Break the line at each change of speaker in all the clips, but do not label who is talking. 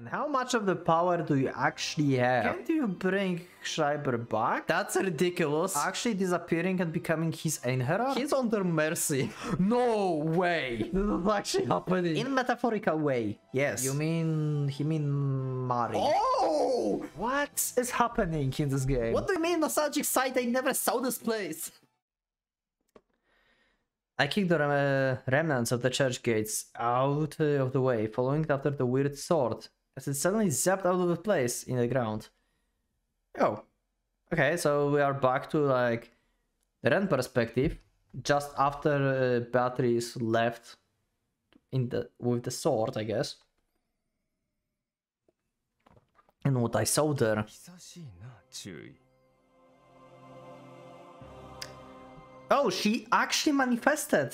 And how much of the power do you actually have? Can't you bring Schreiber back? That's ridiculous. Actually disappearing and becoming his Einherjar? He's under mercy. No way. This is actually happening. In metaphorical way. Yes. You mean... he mean Mari. Oh! What is happening in this game? What do you mean nostalgic site? I never saw this place. I kicked the remnants of the church gates out of the way, following after the weird sword, as it suddenly zapped out of the place in the ground. Oh, okay, so we are back to like the Ren perspective, just after Beatrice left with the sword, I guess. And what I saw there. Oh, she actually manifested.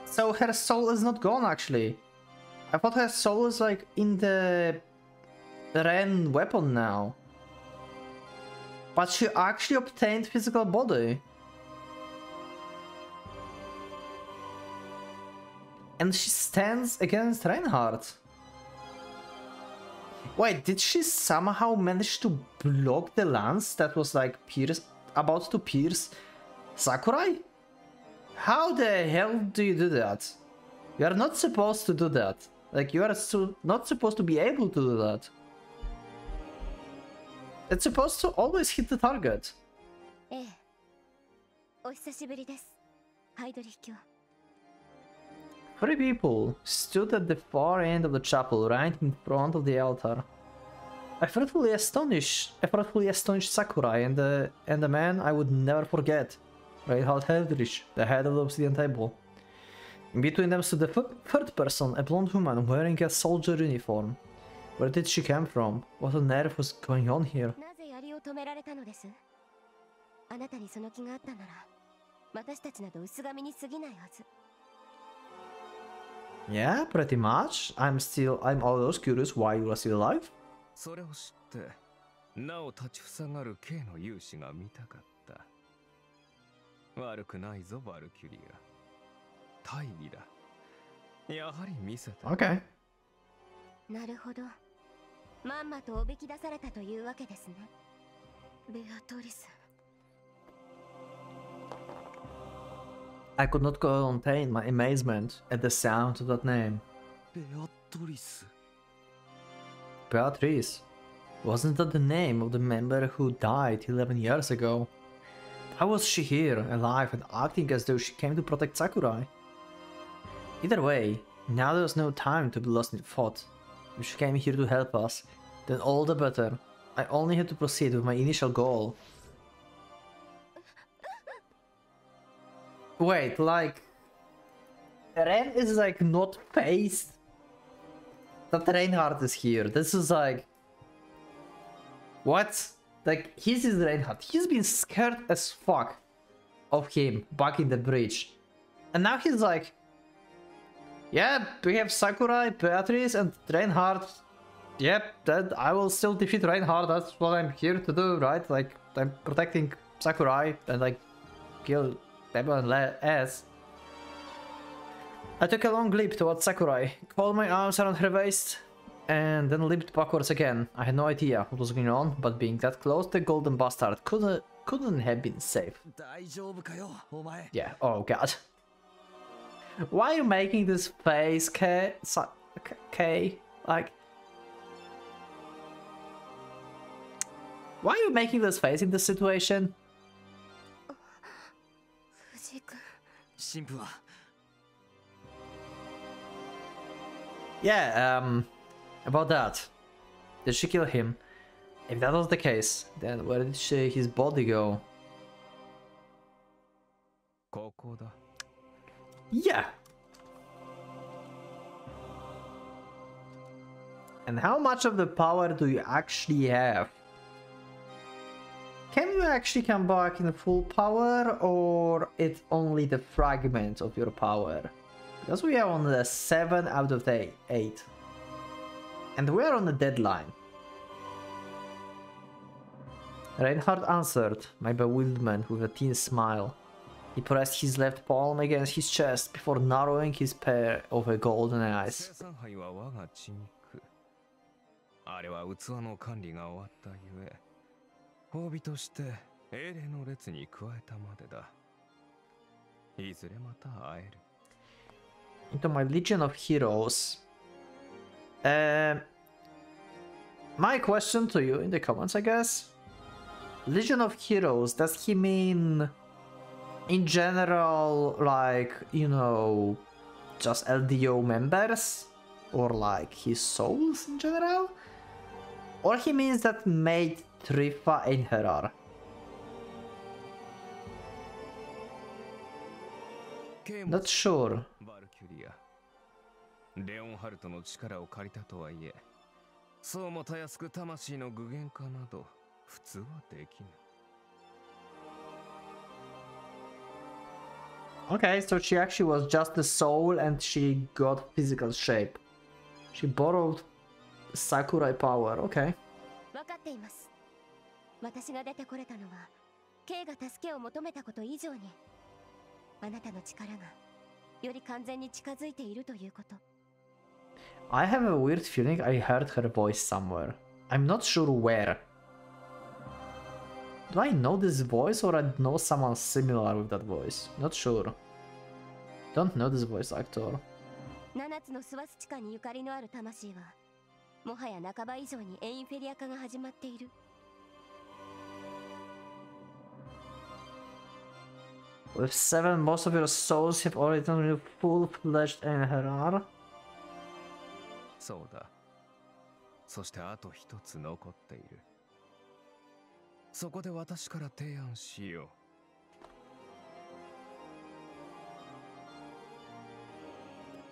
So her soul is not gone, actually. I thought her soul is like in the Ren weapon now. But she actually obtained physical body. And she stands against Reinhardt. Wait, did she somehow manage to block the lance that was like about to pierce Sakurai? How the hell do you do that? You are not supposed to do that. Like, you are not supposed to be able to do that. It's supposed to always hit the target. Three people stood at the far end of the chapel, right in front of the altar. Effortfully astonished Sakurai and the man I would never forget. Reinhardt Heldrich, the head of the obsidian table. In between them stood the third person, a blonde woman wearing a soldier uniform. Where did she come from? What on earth was going on here? Yeah, pretty much. I'm always curious why you are still alive. Okay. I could not contain my amazement at the sound of that name. Beatrice. Wasn't that the name of the member who died 11 years ago? How was she here, alive and acting as though she came to protect Sakurai? Either way, now there was no time to be lost in thought. If she came here to help us, then all the better. I only had to proceed with my initial goal. Wait, like... Ren is like not phased that Reinhardt is here. This is like... What? Like, he's Reinhardt. He's been scared as fuck of him back in the bridge. And now he's like... Yeah, we have Sakurai, Beatrice, and Reinhardt. Yep, that I will still defeat Reinhardt. That's what I'm here to do, right? Like, I'm protecting Sakurai and like kill everyone else. I took a long leap towards Sakurai, coiled my arms around her waist, and then leaped backwards again. I had no idea what was going on, but being that close, the golden bastard couldn't have been safe. Yeah, oh god. Why are you making this face, K? Like... Why are you making this face in this situation? Yeah, about that. Did she kill him? If that was the case, then where did his body go? Yeah. And how much of the power do you actually have? Can you actually come back in full power, or it's only the fragment of your power? Because we are on the 7 out of the 8. And we are on the deadline. Reinhardt answered my bewilderment with a thin smile. He pressed his left palm against his chest before narrowing his pair of golden eyes.
あれは器の管理が終わったゆえ、褒美として英霊の列に加えたまでだ。いずれまた会える。
Into my Legion of Heroes. My question to you in the comments, I guess. Legion of Heroes, does he mean in general, like, you know, just LDO members? Or like his souls in general? Or he means that made Trifa and Herar? Not sure.
レオンハルトの力を借りたとはいえ、そうもたやすく魂の具現化など普通はできぬ。
Okay, so she actually was just the soul and she got physical shape. She borrowed Sakurai power, okay.
分かっています。私が出てこれたのは、Kが助けを求めたこと以上に、あなたの力がより完全に近づいているということ。
I have a weird feeling I heard her voice somewhere. I'm not sure where. Do I know this voice or I know someone similar with that voice? Not sure. Don't know this voice actor.
7つのスワス地下にゆかりのある魂は、もはや半ば以上にエインフェリア化が始まっている。
With 7, most of your souls have already turned full-fledged NHR.
そうだ。そしてあと一つ残っている。そこで私から提案しよう。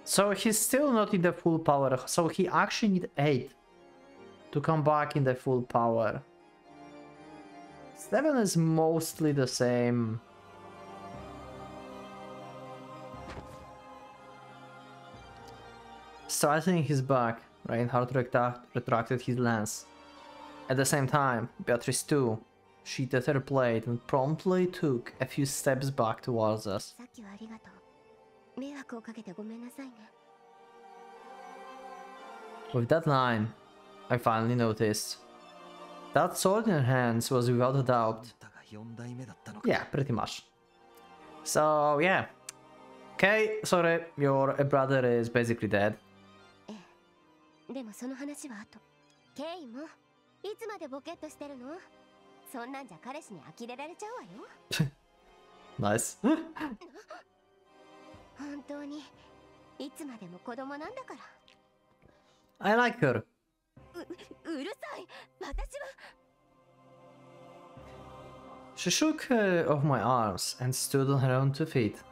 So he's still not in the full power, so he actually need 8 to come back in the full power. 7 is mostly the same. Strengthening his back, Reinhardt retracted his lance. At the same time, Beatrice too. She tethered her blade and promptly took a few steps back towards us.
さっきはありがとう。迷惑をかけてごめんなさいね。
With that line, I finally noticed. That sword in her hands was without a doubt. Yeah, pretty much. So, yeah. Okay, sorry, your brother is basically dead.
でもその話は後。ケイもいつまでボケっとしてるの？そんなんじゃ彼氏に呆れられちゃうわよ。
Nice.
本当にいつまでも子供なんだから。
I like her.
うるさい。私は。
She shook off my arms and stood on her own 2 feet.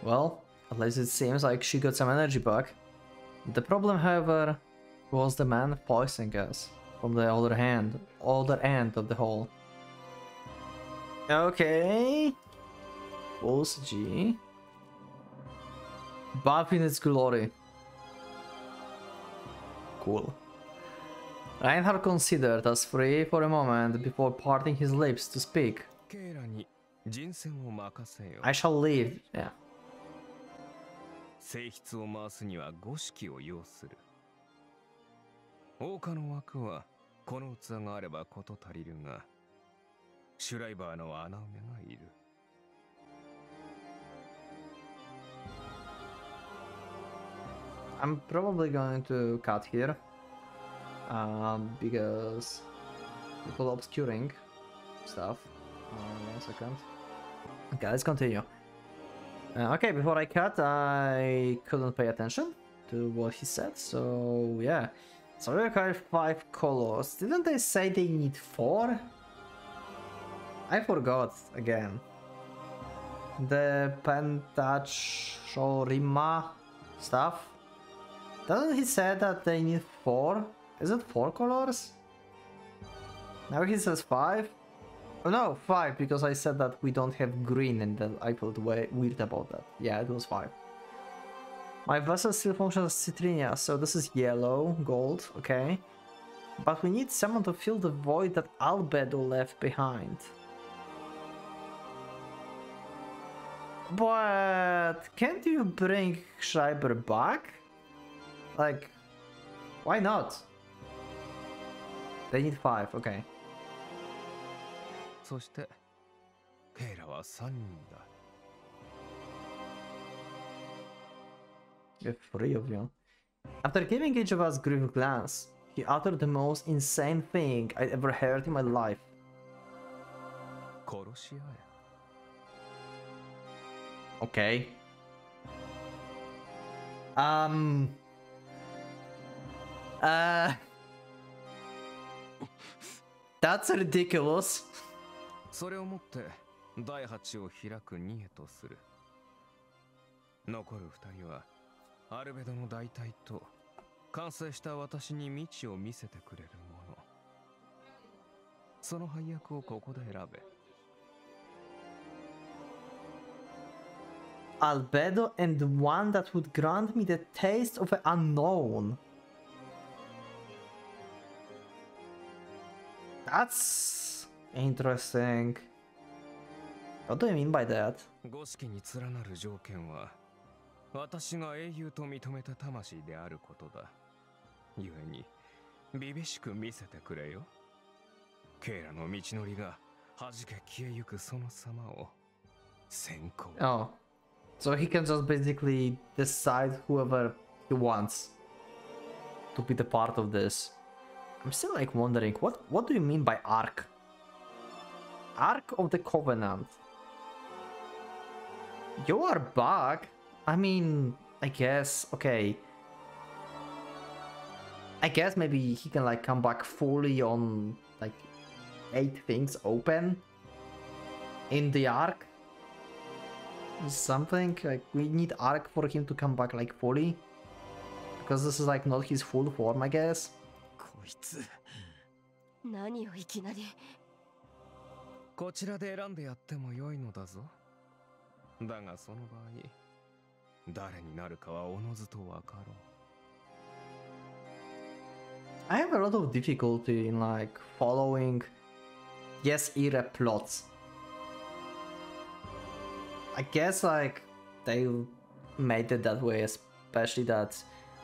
Well, at least it seems like she got some energy back. The problem, however, was the man poisoning us from the other end of the hall. Okay. Pulse G. Bath in its glory. Cool. Reinhardt considered us free for a moment before parting his lips to speak. I shall leave, yeah.
性質を回すには5式を要する。王家の枠はこの器があれば事足りるが、シュライバーの穴埋めがいる。
I'm probably going to cut here. Because people obscuring stuff. 1 second. Okay, let's continue. Okay, before I cut, I couldn't pay attention to what he said, so yeah. So we require 5 colors. Didn't they say they need 4? I forgot again. The Pentachorima stuff. Doesn't he say that they need 4? Is it 4 colors? Now he says 5? Oh no, 5, because I said that we don't have green and then I felt weird about that. Yeah, it was 5. My vessel still functions as Citrinia, so this is yellow, gold, okay. But we need someone to fill the void that Albedo left behind. But can't you bring Schreiber back? Like, why not? They need 5, okay.
そしてケイラは3人だ。
You have 3 of you. After giving each of us a brief glance, he uttered the most insane thing I'd ever heard in my life.
殺し合え。
Okay. That's ridiculous.
それをもって第8を開く2へとする。残る2人はアルベドの大隊と完成した私に未知を見せてくれるもの。その配役をここで選べ。
Albedo and the one that would grant me the taste of the unknown. That's interesting. What do you mean by that?
五色に連なる条件は私が英雄と認めた魂であることだ。故にビビしく見せてくれよ。ケイラの道のりが弾け消えゆくその様を先行。
Oh. So he can just basically decide whoever he wants to be the part of this. I'm still like wondering, what do you mean by Ark? Ark of the Covenant. You are back? I mean, I guess, okay. I guess maybe he can like come back fully on like 8 things open in the Ark. Something like we need Arc for him to come back like fully, because this is like not his full form, I guess.
こいつ
何をいきなり。
こちらで選んでやっても良いのだぞ。だがその場合誰になるかはおのずとわかろう。
I have a lot of difficulty in like following yes irae plots. I guess like they made it that way, especially that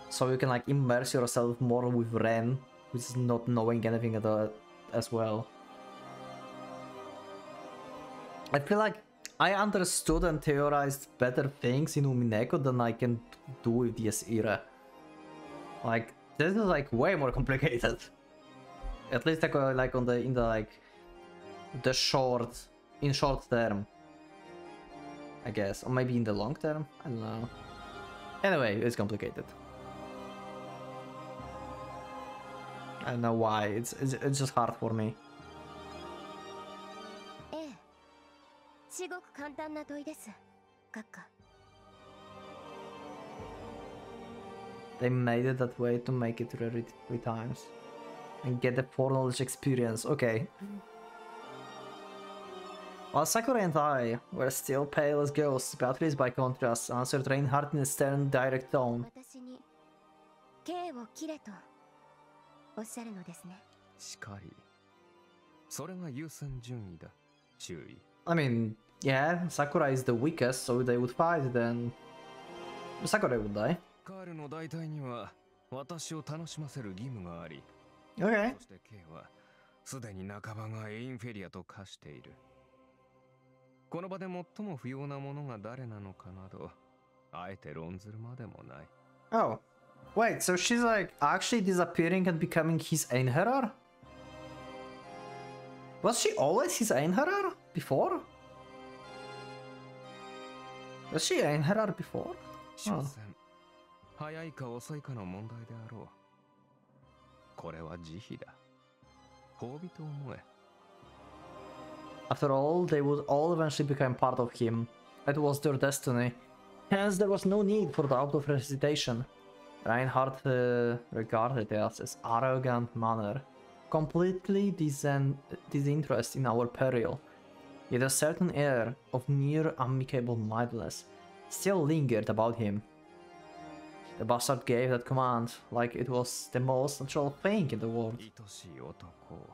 so you can like immerse yourself more with Ren, who's not knowing anything at all as well. I feel like I understood and theorized better things in Umineko than I can do with Yes Irae. Like this is like way more complicated. At least like on the in the like the short term. I guess, or maybe in the long term, I don't know. Anyway, it's complicated. I don't know why, it's just hard for me.
ええ、至極簡単な問いです、閣下。
They made it that way to make it 3 times. And get the foreknowledge experience, okay. While Sakura and I were still pale as ghosts, Beatrice, by contrast, answered Reinhardt in a stern, direct tone.
私に刑を切れとおっしゃるのですね。
しかりそれが優先順位だ。注意。
I mean, yeah, Sakura is the weakest, so they would fight, then Sakura would die.
カールの大隊には私を楽しませる義務があり、
Okay.
そして K はすでに半ばがエインフェリアと化している。この場で最も不要なものが誰なのかなど、あえて論ずるまでもない。
Oh, wait, so she's like actually disappearing and becoming his Einherjar? Was she always his Einherjar before? Was she Einherjar before?
所詮、早いか遅いかの問題であろう。これは慈悲だ。褒美と思え。
After all, they would all eventually become part of him. It was their destiny. Hence, there was no need for doubt of hesitation. Reinhardt regarded us as arrogant manner, completely disinterested in our peril. Yet a certain air of near amicable mildness still lingered about him. The bastard gave that command like it was the most natural thing in the world.
愛しい男を、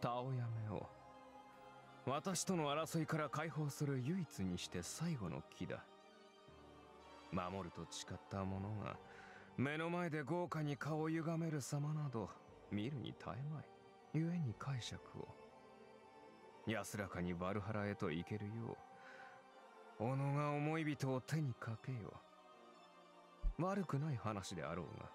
田をやめよう。私との争いから解放する唯一にして最後の木だ。守ると誓った者が目の前で豪華に顔を歪める様など見るに耐えまい。故に解釈を。安らかにバルハラへと行けるよう、己が思い人を手にかけよ。悪くない話であろうが。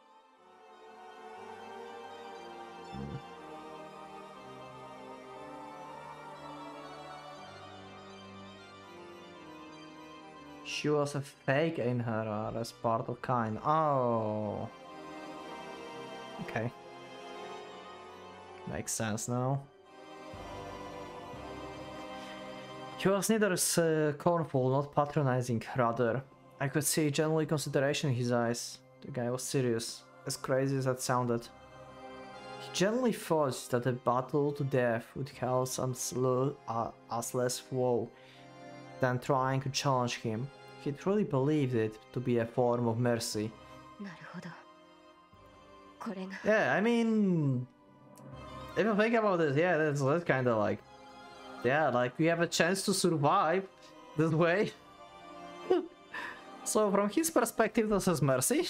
She was a fake in her as part of kind. Oh. Okay. Makes sense now. He was neither scornful nor patronizing, rather. I could see genuine consideration in his eyes. The guy was serious, as crazy as that sounded. He genuinely thought that a battle to death would cause us less woe than trying to challenge him. He truly believed it to be a form of mercy. Yeah, I mean, if you think about it, yeah, that's kind of like, yeah, like we have a chance to survive this way. So from his perspective, this is mercy.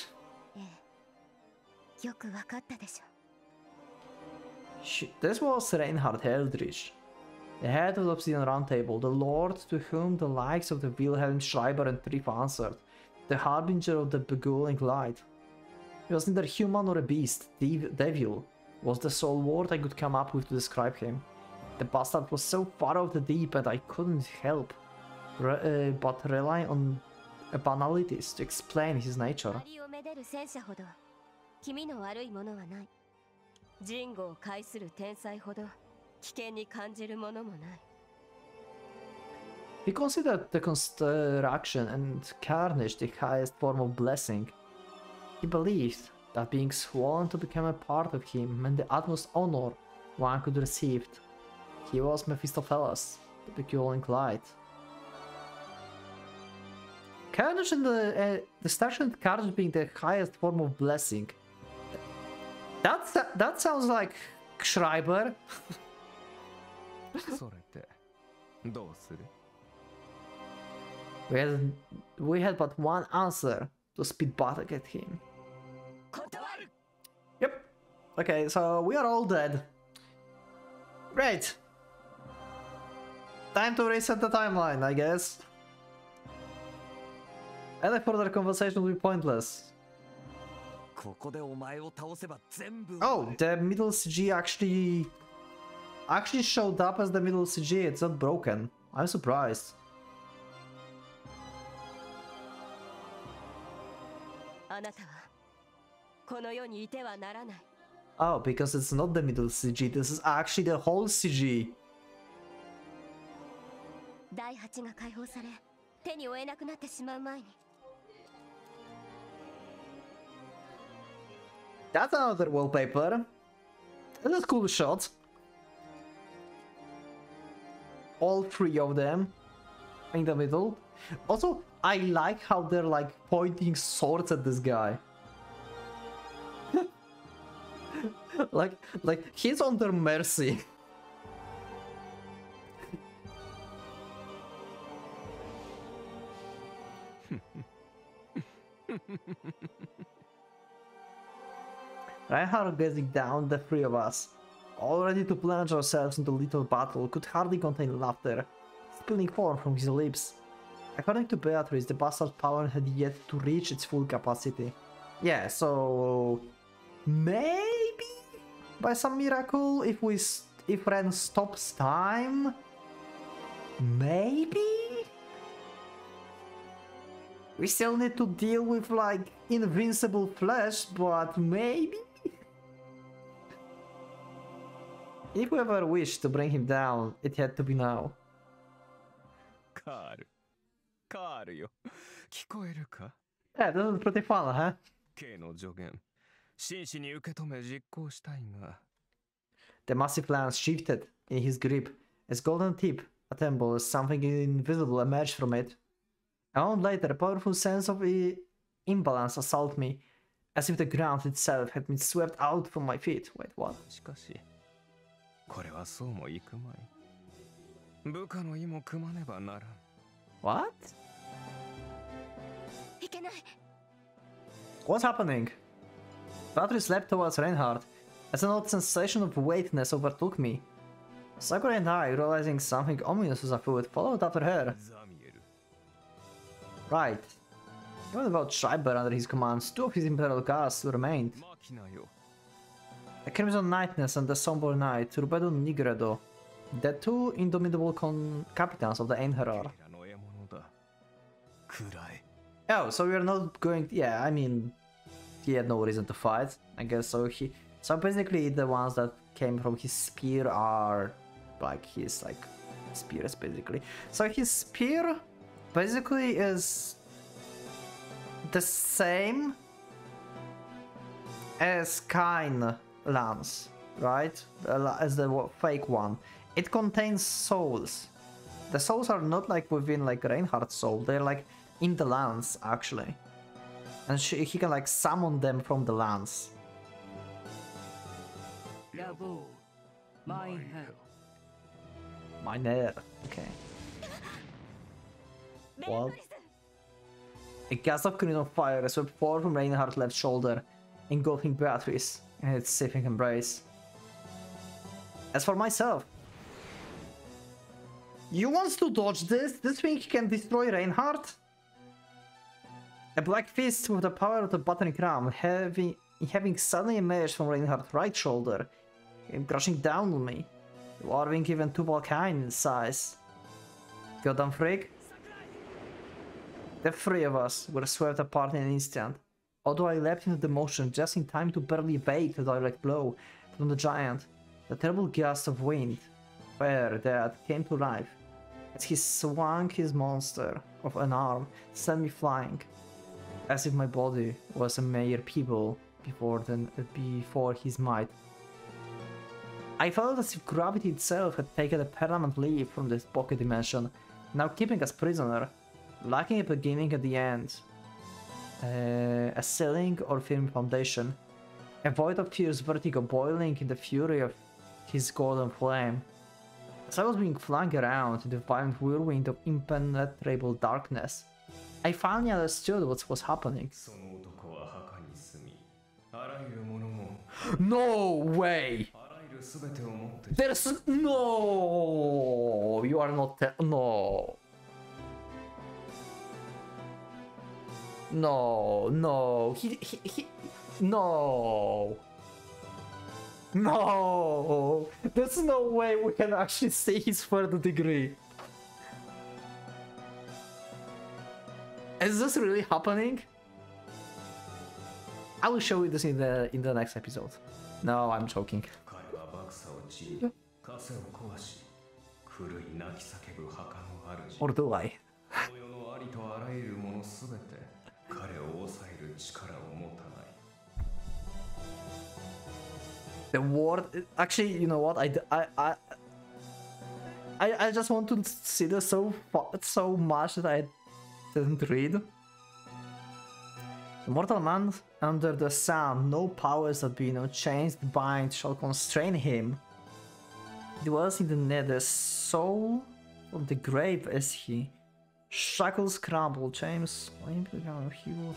This was Reinhard Heldrich, the head of the Obsidian Round Table, the lord to whom the likes of the Wilhelm Schreiber and Triff answered, the harbinger of the beguiling light. He was neither human nor a beast. Devil was the sole word I could come up with to describe him. The bastard was so far off the deep end I couldn't help but rely on banalities to explain his nature. He considered the construction and carnage the highest form of blessing. He believed that being sworn to become a part of him meant the utmost honor one could receive. He was Mephistopheles, the beguiling light. Carnage and the statue and carnage being the highest form of blessing. That sounds like Schreiber. we had but one answer to spit butter at him. Yep. Okay, so we are all dead. Great. Time to reset the timeline, I guess. Any further conversation will be pointless. Oh, the middle CG actually showed up as the middle CG. It's not broken. I'm surprised. Oh, because it's not the middle CG. This is actually the whole CG. That's another wallpaper. That's a cool shot. All three of them in the middle. Also, I like how they're like pointing swords at this guy. like he's under mercy. Reinhard gazing down the three of us, all ready to plunge ourselves into little battle, could hardly contain laughter, spilling form from his lips. According to Beatrice, the bastard's power had yet to reach its full capacity. Yeah, so maybe by some miracle, if Ren stops time, maybe we still need to deal with like invincible flesh, but maybe. If we ever wished to bring him down, it had to be now.
Carl, yo.
Yeah, this is pretty fun, huh? The massive lance shifted in his grip as golden tip assembled as something invisible emerged from it. A moment later, a powerful sense of imbalance assaulted me, as if the ground itself had been swept out from my feet. Wait, what? What? What's happening? Beatrice leapt towards Reinhard, As an odd sensation of weightness overtook me. Sakura and I, realizing something ominous was afoot, followed after her. Right. Even without Schreiber under his commands, 2 of his Imperial Guards remained. The Crimson Knightness and the Somber Knight, Rubedo Nigredo. The 2 indomitable captains of the Einherjar. Oh, so we're not going... Yeah, I mean... He had no reason to fight, I guess, so basically the ones that came from his spear are... like, his, like... spears, basically. So his spear, basically, is... the same... as Kain lance, right? As the fake one. It contains souls. The souls are not like within like Reinhardt's soul, they're like in the lance actually. And he can like summon them from the lance. Mine. Okay. What? A gust of crimson fire swept forth from Reinhardt's left shoulder, engulfing Beatrice in its seething embrace. As for myself, you want to dodge this? This thing can destroy Reinhardt? A black fist with the power of the battering ram, having suddenly emerged from Reinhardt's right shoulder, came crashing down on me, dwarfing even Tubalcain in size. Goddamn freak. The 3 of us were swept apart in an instant, although I leapt into the motion just in time to barely evade the direct blow from the giant. The terrible gust of wind, fire that came to life as he swung his monster of an arm, sent me flying, as if my body was a mere pebble before his might. I felt as if gravity itself had taken a permanent leave from this pocket dimension, now keeping us prisoner, lacking a beginning at the end, a ceiling or firm foundation, a void of fierce vertigo boiling in the fury of his golden flame. As I was being flung around in the violent whirlwind of impenetrable darkness, I finally understood what was happening. No way! There's no! You are not... No! No, no, no! No! There's no way we can actually see his 3rd degree. Is this really happening? I will show you this in the next episode. No, I'm joking. Or do I? The word, actually, you know what? I just want to see this so much that I didn't read. The mortal man under the sun, no powers that be, no chains that bind shall constrain him. Dwells in the nether, soul of the grave is he. Shackles crumble, chains he will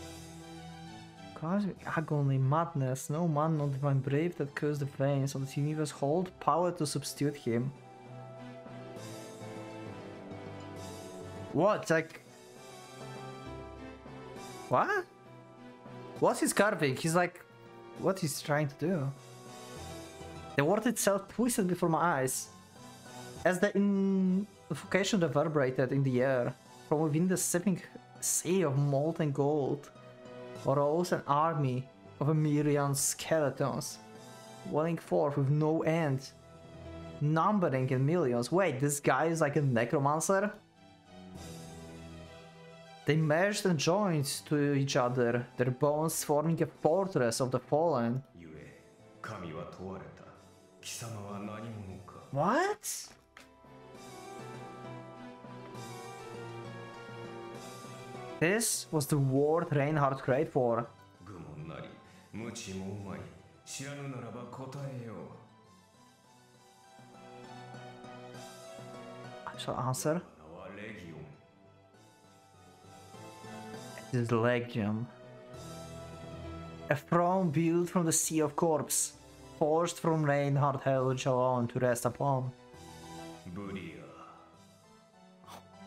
cause agony, madness, no man, no divine brave that curse the veins of the universe hold power to substitute him. What? Like... What? What's he carving? He's like... What he's trying to do? The word itself twisted before my eyes, as the invocation reverberated in the air. From within the sipping sea of molten gold arose an army of a myriad skeletons, welling forth with no end, numbering in millions. Wait, this guy is like a necromancer? They merged and joined to each other, their bones forming a fortress of the fallen. What? This was the word Reinhardt prayed for. I shall answer. It is Legion. A throne built from the sea of corpse, forced from Reinhard Helge alone to rest upon.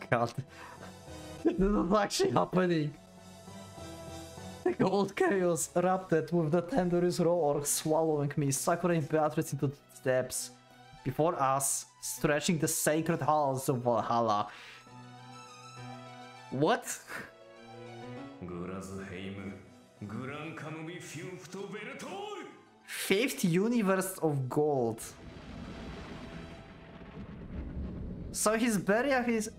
God. This is actually happening. The gold chaos erupted with the thunderous roar, swallowing me, Sakura and Beatrice into the depths. Before us, stretching the sacred halls of Valhalla. What? Fifth universe of gold. So his burial is...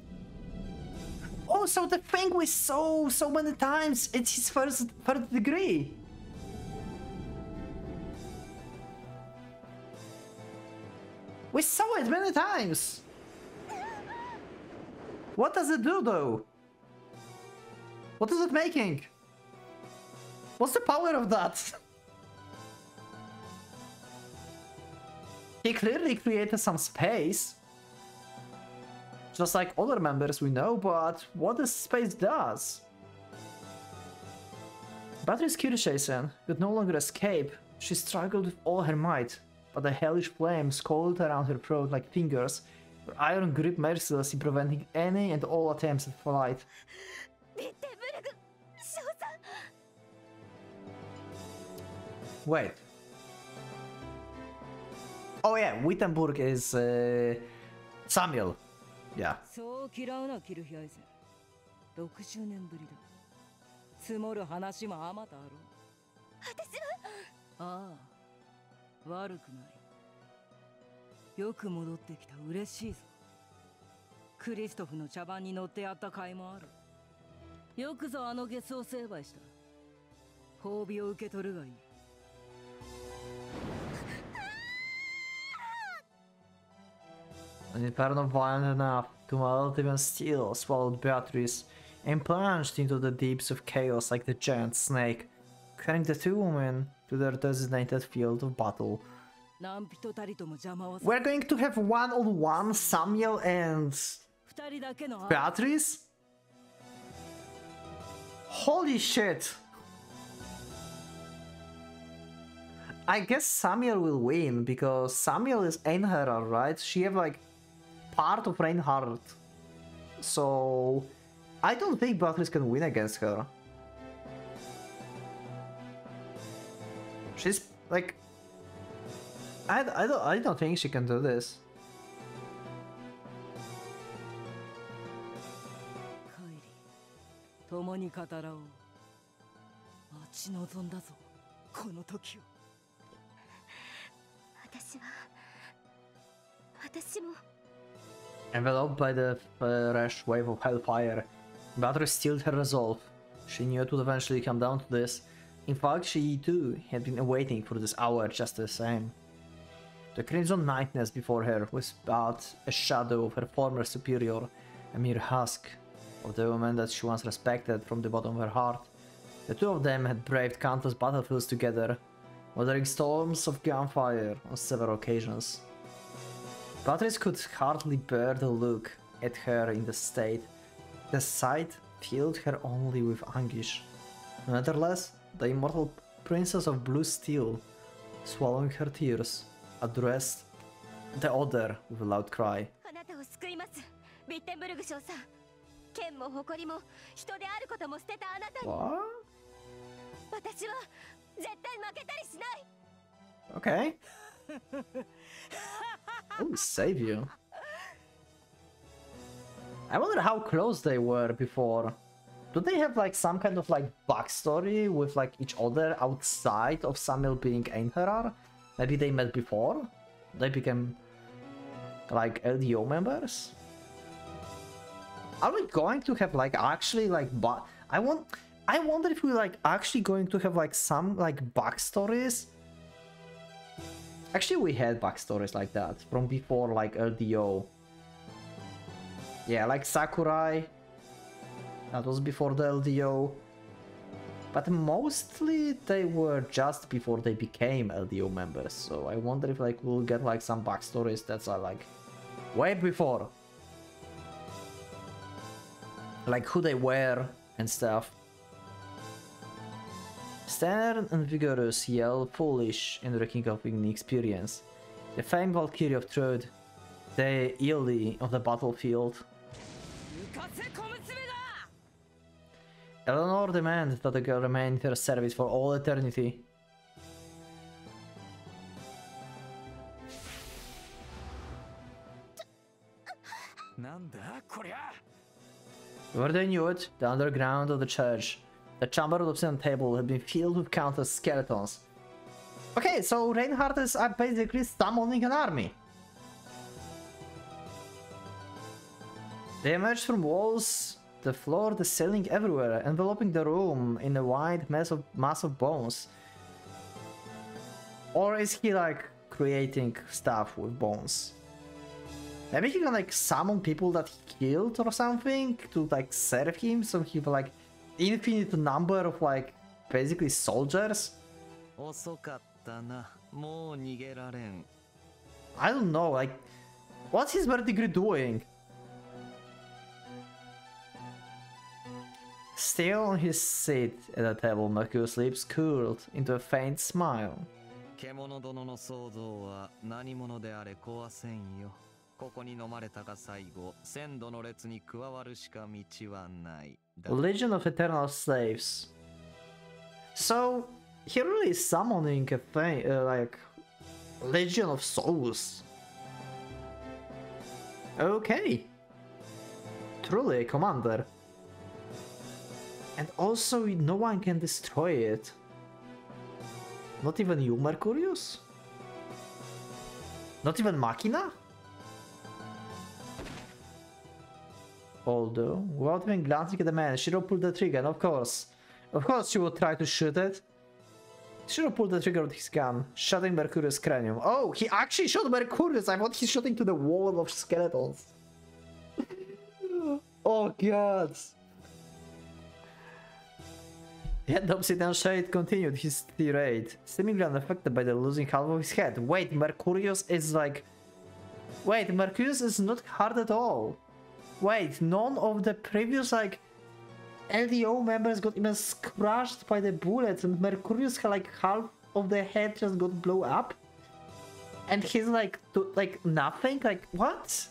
Oh, so the thing we saw so many times, it's his first third degree. We saw it many times. What does it do though? What is it making? What's the power of that? He clearly created some space. Just like other members we know, but what this space does? Beatrice Kircheisen could no longer escape. She struggled with all her might, but the hellish flames coiled around her throat like fingers, her iron grip mercilessly preventing any and all attempts at flight. Wait. Oh yeah, Wittenberg is Samuel. Yeah.
そう嫌うなキルヒアイゼン。60年ぶりだ。積もる話もあまたあろう。私は。ああ、悪くない。よく戻ってきた。嬉しいぞ。クリストフの茶番に乗ってやった甲斐もある。よくぞあのゲスを成敗した。褒美を受け取るがいい。
An inferno violent enough to melt even steel swallowed Beatrice and plunged into the deeps of chaos like the giant snake, carrying the two women to their designated field of battle. We're going to have one-on-one Samuel and Beatrice? Holy shit! I guess Samuel will win because Samuel is Einherjar, right? She have like part of Reinhardt, so I don't think Beatrice can win against her. She's like, I don't think she can do this. Enveloped by the fresh wave of hellfire, Beatrice steeled her resolve. She knew it would eventually come down to this. In fact, she too had been waiting for this hour just the same. The crimson nightness before her was but a shadow of her former superior, a mere husk of the woman that she once respected from the bottom of her heart. The two of them had braved countless battlefields together, weathering storms of gunfire on several occasions. Beatrice could hardly bear the look at her in the state. The sight filled her only with anguish. Nevertheless, the immortal princess of blue steel, swallowing her tears, addressed the other with a loud cry. What? Okay. I will save you. I wonder how close they were before. Do they have like some kind of like backstory with like each other outside of Samuel being Einherjar? Maybe they met before? They became like LDO members? Are we going to have like actually like I wonder if we're like actually going to have like some like backstories. Actually, we had backstories like that from before, like LDO. Yeah, like Sakurai. That was before the LDO. But mostly they were just before they became LDO members. So I wonder if like we'll get like some backstories that's like way before. Like who they were and stuff. stern and vigorous, yell foolish in the wrecking of inexperience. The famed Valkyrie of Truth, the Ili of the battlefield. Eleanor demands that the girl remain in her service for all eternity. Where they knew it, the underground of the church, the chamber of the obsidian table had been filled with countless skeletons. Okay, so Reinhardt is basically summoning an army. They emerged from walls, the floor, the ceiling, everywhere, enveloping the room in a wide mass of bones. Or is he like creating stuff with bones? Maybe he can like summon people that he killed or something to like serve him, so he have like infinite number of like basically soldiers. I don't know, like what's his verdigris doing? Still on his seat at the table, Mercurius' lips curled into a faint smile. Legion of Eternal Slaves. So, he really is summoning a thing, like, Legion of Souls. Okay. Truly a commander. And also, no one can destroy it. Not even you, Mercurius? Not even Machina? Although, without even glancing at the man, Shiro pulled the trigger, and of course she would try to shoot it. Shiro pulled the trigger with his gun, shooting Mercurius' cranium. Oh, he actually shot Mercurius! I thought he shot into the wall of skeletons. Oh god! Yet the Obsidian Shade continued his tirade, seemingly unaffected by the losing half of his head. Wait, Mercurius is like... Wait, Mercurius is not hard at all. Wait, none of the previous like LDO members got even crushed by the bullets, and Mercurius had like half of the head just got blown up? And he's like, nothing? Like, what?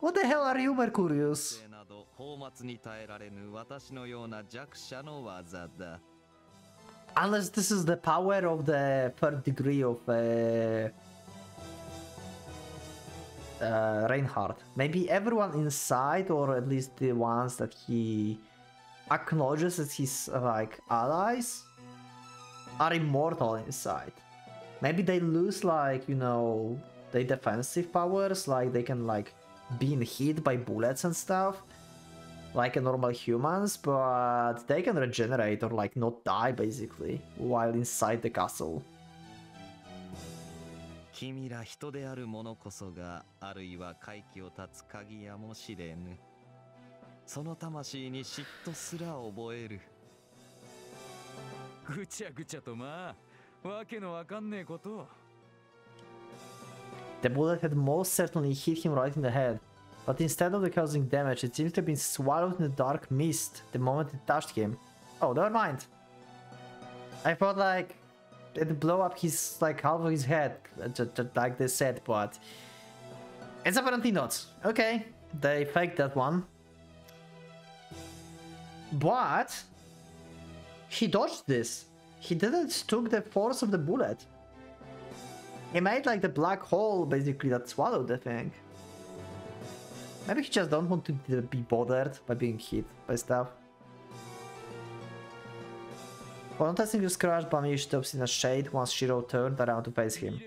What the hell are you, Mercurius? Unless this is the power of the third degree of Reinhardt. Maybe everyone inside, or at least the ones that he acknowledges as his like allies, are immortal inside. Maybe they lose like, you know, their defensive powers, like they can like being hit by bullets and stuff like a normal humans, but they can regenerate or like not die basically while inside the castle. The bullet had most certainly hit him right in the head, but instead of causing damage, it seems to have been swallowed in the dark mist the moment it touched him. Oh, never mind. I thought like it'd blow up his like half of his head, just like they said, but it's apparently not. Okay, they faked that one. But he dodged this. He didn't took the force of the bullet. He made like the black hole basically that swallowed the thing. Maybe he just don't want to be bothered by being hit by stuff. Upon testing his crash, Bami used the Obsidian Shade once Shiro turned around to face him.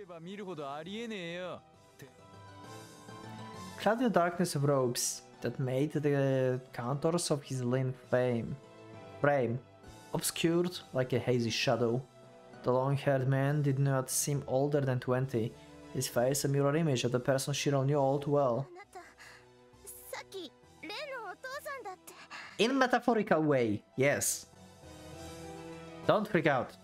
Clad in the darkness of robes that made the contours of his lean frame obscured like a hazy shadow. The long-haired man did not seem older than 20, his face a mirror image of the person Shiro knew all too well. In metaphorical way, yes. Don't freak out.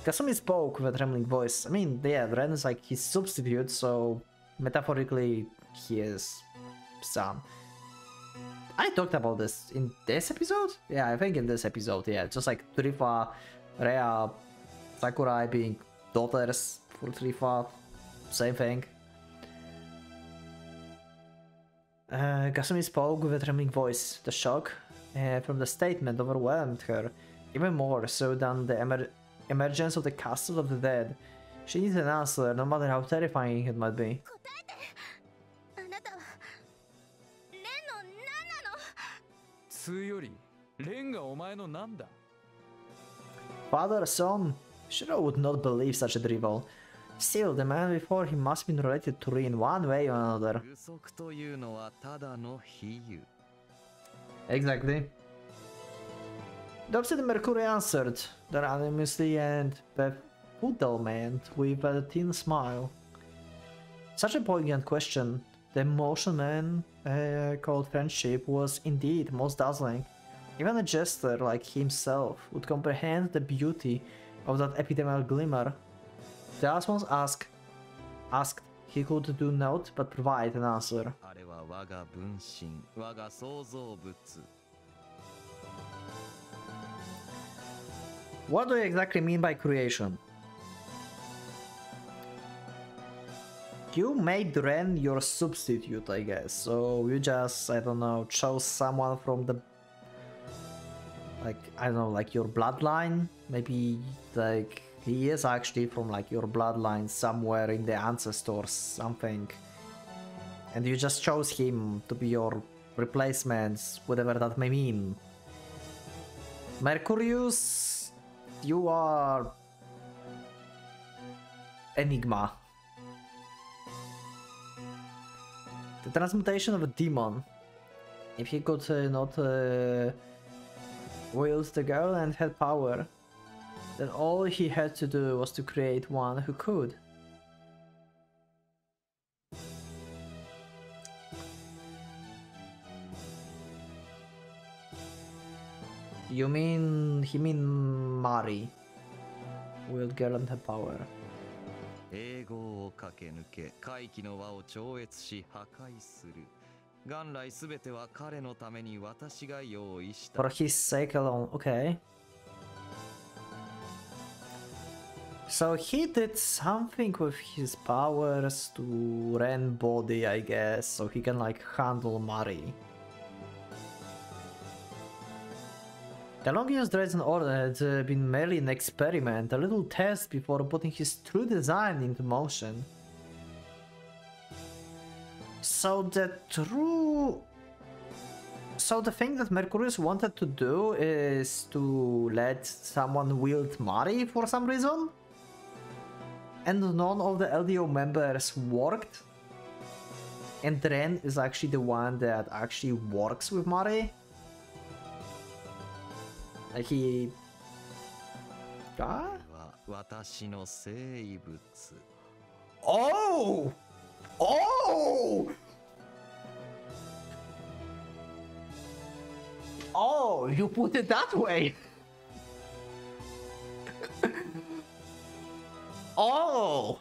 Kasumi spoke with a trembling voice. I mean, yeah, Ren is like his substitute, so metaphorically he is son. I talked about this in this episode? Yeah, I think in this episode, yeah. Just like Trifa, Rhea, Sakurai being daughters for Trifa. Same thing. Kasumi spoke with a trembling voice. The shock from the statement overwhelmed her even more so than the emergence of the castle of the dead. She needed an answer, no matter how terrifying it might be. Father, son, Shiro would not believe such a drivel. Still, the man before him must have been related to Rin one way or another. Exactly. The upset Mercury answered, anonymously and befuddlement with a thin smile. Such a poignant question. The emotion man called friendship was indeed most dazzling. Even a jester like himself would comprehend the beauty of that ephemeral glimmer. The last ones asked, he could do naught but provide an answer. What do you exactly mean by creation? You made Ren your substitute, I guess, so you just, I don't know, chose someone from the, like, I don't know, like your bloodline? Maybe, like, he is actually from, like, your bloodline somewhere in the ancestors, something. And you just chose him to be your replacement, whatever that may mean. Mercurius, you are... Enigma. The transmutation of a demon. If he could not wield the girl and had power, then all he had to do was to create one who could. You mean... he mean Mari. Wield girl and have power. For his sake alone, okay. So he did something with his powers to Ren body, I guess, so he can like handle Mari. The Longinus Dreads Order had been merely an experiment, a little test before putting his true design into motion. So the thing that Mercurius wanted to do is to let someone wield Mari for some reason? And none of the LDO members worked? And Ren is actually the one that actually works with Mari? Like he... Oh! Oh! Oh, you put it that way! Oh!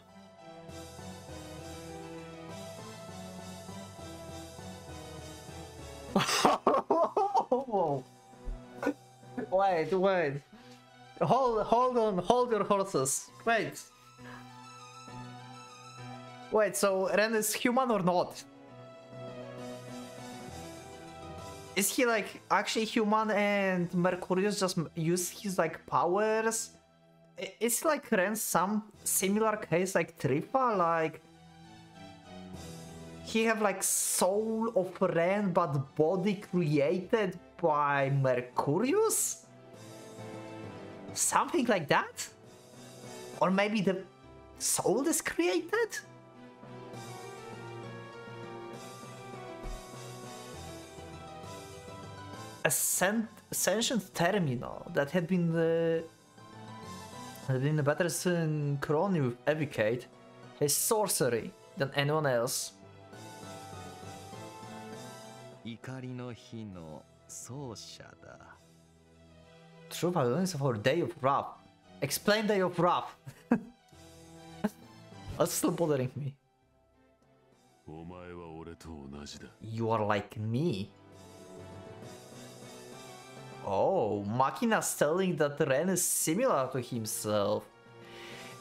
Wait. Hold on, hold your horses. Wait, so Ren is human or not? Is he like actually human and Mercurius just use his like powers? Is like Ren some similar case like Trifa? Like he have like soul of Ren but body created by Mercurius? Something like that? Or maybe the soul is created? A sentient terminal that had been better synchronized with Evocate has sorcery than anyone else. True violence for Day of Wrath. Explain Day of Wrath. That's still bothering me. You are like me. Oh, Machina's telling that Ren is similar to himself.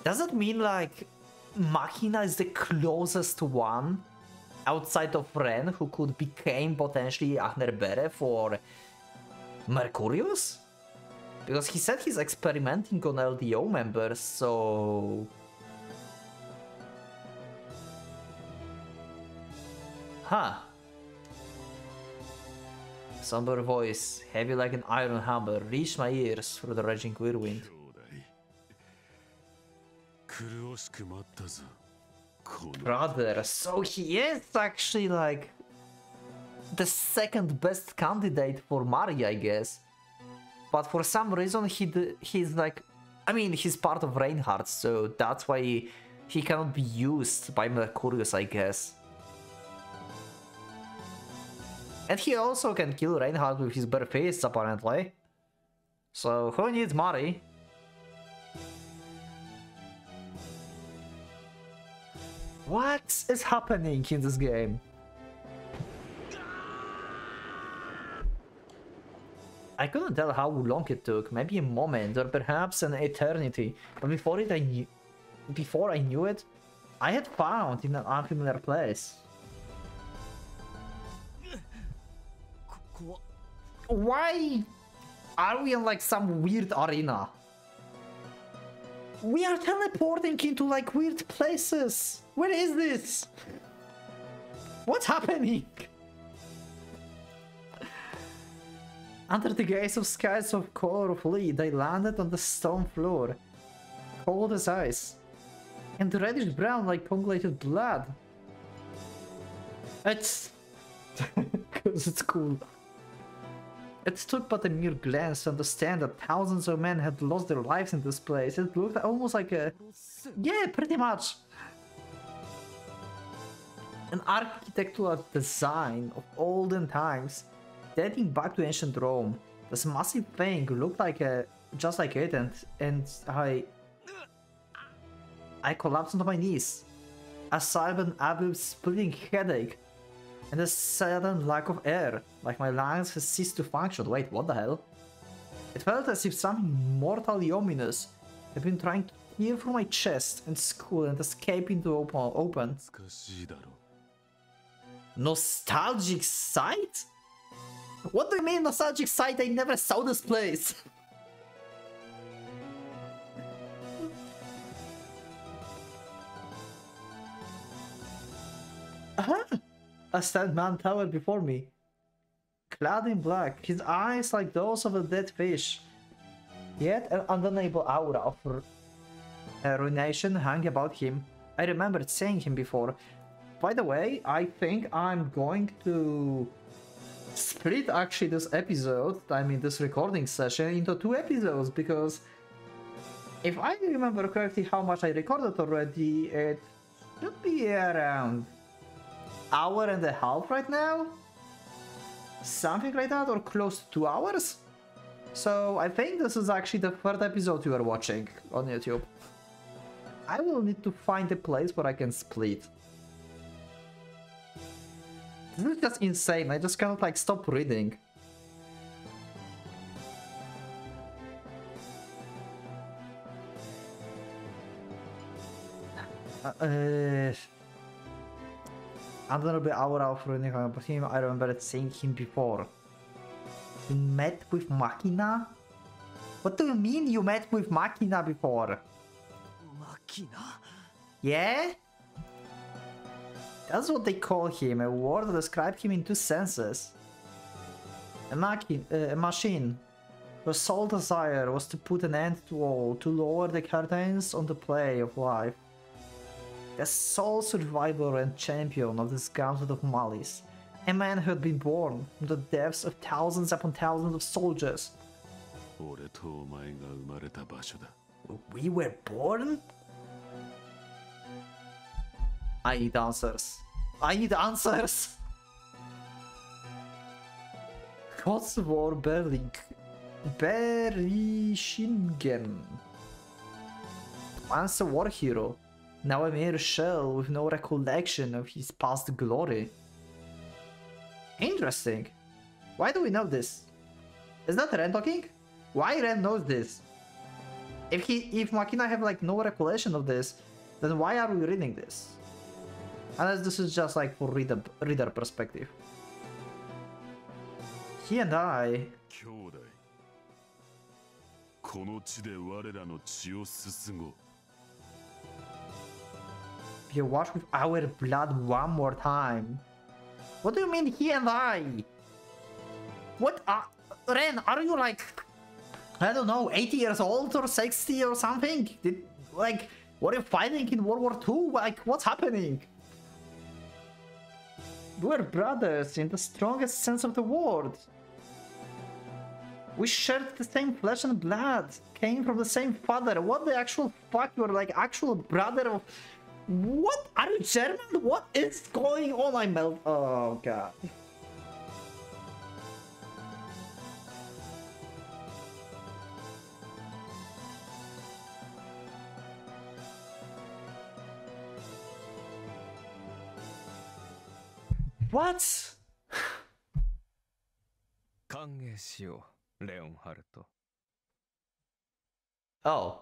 Does that mean like Machina is the closest one outside of Ren who could become potentially Ahnerbere for Mercurius? Because he said he's experimenting on LDO members, so... Huh. Somber voice, heavy like an iron hammer, reached my ears through the raging whirlwind. Brother, so he is actually like the second best candidate for Mari, I guess. But for some reason he's like, I mean, he's part of Reinhardt, so that's why he cannot be used by Mercurius, I guess. And he also can kill Reinhardt with his bare fists, apparently. So who needs Mari? What is happening in this game? I couldn't tell how long it took, maybe a moment or perhaps an eternity. But before I knew it, I had found in an unfamiliar place. Why are we in like some weird arena? We are teleporting into like weird places. Where is this? What's happening? Under the gaze of skies of color of Lee, they landed on the stone floor, cold as ice, and reddish brown like coagulated blood. It's... because it's cool. It took but a mere glance to understand that thousands of men had lost their lives in this place. It looked almost like a... yeah, pretty much. An architectural design of olden times, dating back to ancient Rome. This massive thing looked like a... just like it, and I collapsed onto my knees. A sudden splitting headache, and a sudden lack of air, like my lungs had ceased to function. Wait, what the hell? It felt as if something mortally ominous had been trying to tear through my chest and skull and escape into open. Nostalgic sight? What do you mean nostalgic sight? I never saw this place. A stand man towered before me, clad in black, his eyes like those of a dead fish. Yet an undeniable aura of ruination hung about him. I remembered seeing him before. By the way, I think I'm going to split actually this episode, I mean this recording session, into 2 episodes, because if I remember correctly how much I recorded already, it should be around hour and a half right now, something like that, or close to 2 hours. So I think this is actually the 3rd episode you are watching on YouTube. I will need to find a place where I can split. This is just insane. I just cannot like stop reading. Undeniable aura of ruining about him. I remember seeing him before. You met with Machina? What do you mean you met with Machina before?
Machina?
Yeah? That's what they call him, a word that describes him in 2 senses. A machine, whose sole desire was to put an end to all, to lower the curtains on the play of life. The sole survivor and champion of this gauntlet of malice. A man who had been born from the deaths of thousands upon thousands of soldiers. We were born? I need answers. I need answers! Gods war Berishingen. Once a war hero, now a mere shell with no recollection of his past glory. Interesting. Why do we know this? Is that Ren talking? Why Ren knows this? If Machina have like no recollection of this, then why are we reading this? Unless this is just like for reader perspective. He and I. You wash with our blood one more time. What do you mean he and I? What Ren, are you like, I don't know, 80 years old or 60 or something? Like, were you fighting in World War II? Like, what's happening? We're brothers in the strongest sense of the word. We shared the same flesh and blood, came from the same father. What the actual fuck? You're like actual brother of... What? Are you German? What is going on? I melt. Oh god. What?
歓迎しよう、レオンハルト。
Oh.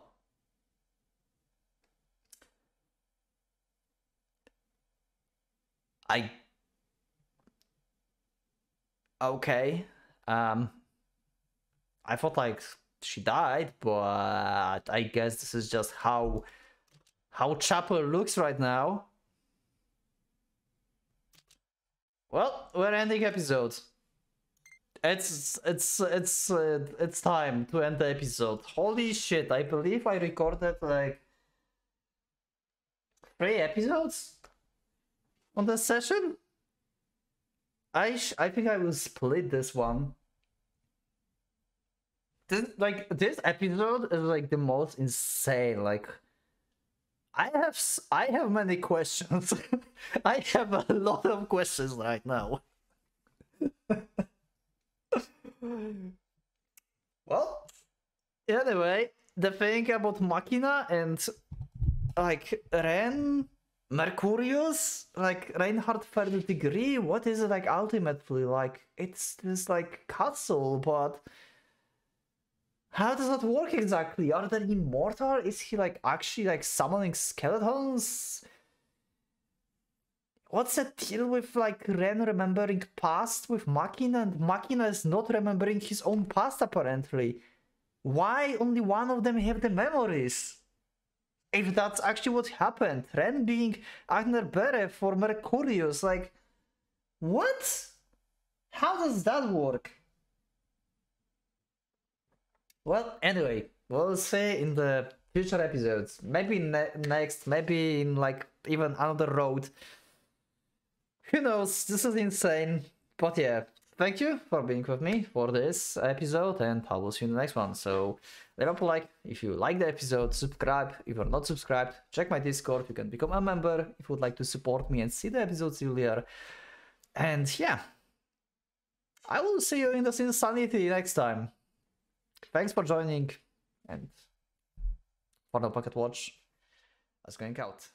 Okay. I thought like she died, but I guess this is just how Chapel looks right now. Well, we're ending episode. It's time to end the episode. Holy shit, I believe I recorded like 3 episodes on this session. I think I will split this one. This episode is like the most insane. Like I have many questions. I have a lot of questions right now. Well, anyway, the thing about Machina and like Ren, Mercurius, like Reinhard third degree, what is it like ultimately? Like it's this like castle, but how does that work exactly? Are they immortal? Is he like actually like summoning skeletons? What's the deal with like Ren remembering past with Machina and Machina is not remembering his own past apparently? Why only one of them have the memories? If that's actually what happened, Ren being Agner Bere for Mercurius, like, what? How does that work? Well, anyway, we'll see in the future episodes. Maybe next, maybe in like even another road. Who knows? This is insane. But yeah, thank you for being with me for this episode, and I will see you in the next one. So leave up a like if you like the episode, subscribe if you're not subscribed, check my Discord, you can become a member if you would like to support me and see the episodes earlier. And yeah, I will see you in the Insanity next time. Thanks for joining, and for the Pocket Watch, that's going out.